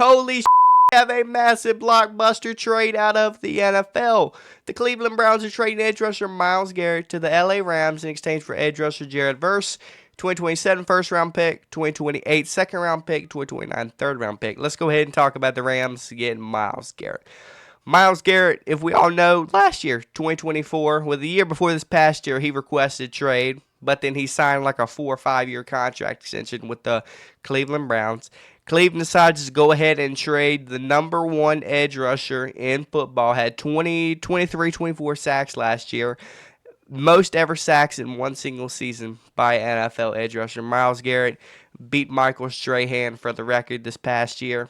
Holy have a massive blockbuster trade out of the NFL. The Cleveland Browns are trading edge rusher Myles Garrett to the LA Rams in exchange for edge rusher Jared Verse, 2027 first round pick, 2028 second round pick, 2029 third round pick. Let's go ahead and talk about the Rams getting Myles Garrett. Myles Garrett, if we all know, last year, 2024, the year before this past year, he requested trade, but then he signed like a 4 or 5 year contract extension with the Cleveland Browns. Cleveland decides to go ahead and trade the number one edge rusher in football. Had 20, 23, 24 sacks last year. Most ever sacks in one single season by NFL edge rusher. Myles Garrett beat Michael Strahan for the record this past year.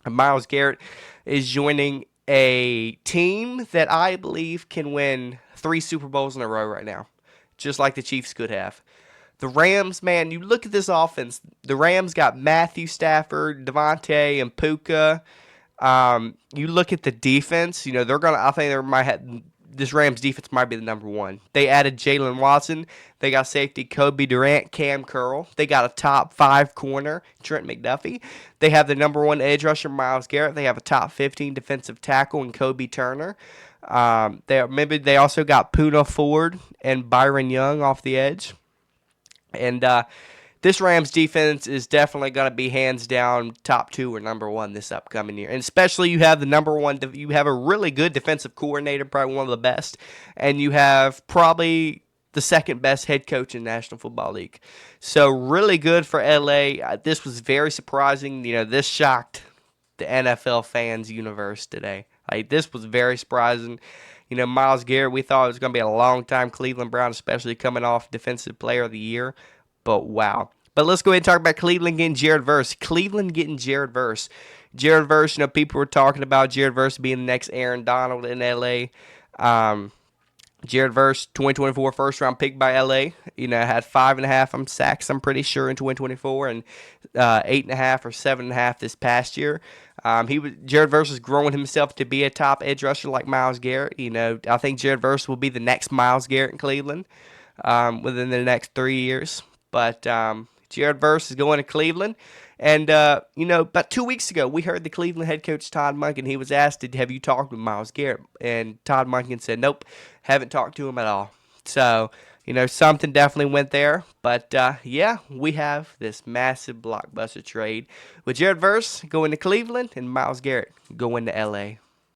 Myles Garrett is joining a team that I believe can win 3 Super Bowls in a row right now, just like the Chiefs could have. The Rams, man, you look at this offense. The Rams got Matthew Stafford, Devontae, and Puka. You look at the defense. You know I think this Rams defense might be the number one. They added Jalen Watson. They got safety Kobe Durant, Cam Curl. They got a top 5 corner, Trent McDuffie. They have the number one edge rusher, Myles Garrett. They have a top 15 defensive tackle in Kobe Turner. They also got Poona Ford and Byron Young off the edge. And this Rams defense is definitely going to be hands down top 2 or number 1 this upcoming year. And especially you have you have a really good defensive coordinator, probably one of the best. And you have probably the second best head coach in the National Football League. So really good for LA. This was very surprising. This shocked the NFL fans universe today. This was very surprising. Myles Garrett, we thought it was going to be a long-time Cleveland Brown, especially coming off Defensive Player of the Year. But wow. But let's go ahead and talk about Cleveland getting Jared Verse. Cleveland getting Jared Verse. Jared Verse, people were talking about Jared Verse being the next Aaron Donald in L.A. Jared Verse, 2024 first-round pick by L.A. Had 5.5 sacks, I'm pretty sure, in 2024, and 8.5 or 7.5 this past year. Jared Verse is growing himself to be a top edge rusher like Myles Garrett. I think Jared Verse will be the next Myles Garrett in Cleveland within the next 3 years. But Jared Verse is going to Cleveland. And, about 2 weeks ago, we heard the Cleveland head coach, Todd Monken. He was asked, have you talked with Myles Garrett? And Todd Monken said, nope, haven't talked to him at all. So, something definitely went there. But, we have this massive blockbuster trade with Jared Verse going to Cleveland and Myles Garrett going to L.A.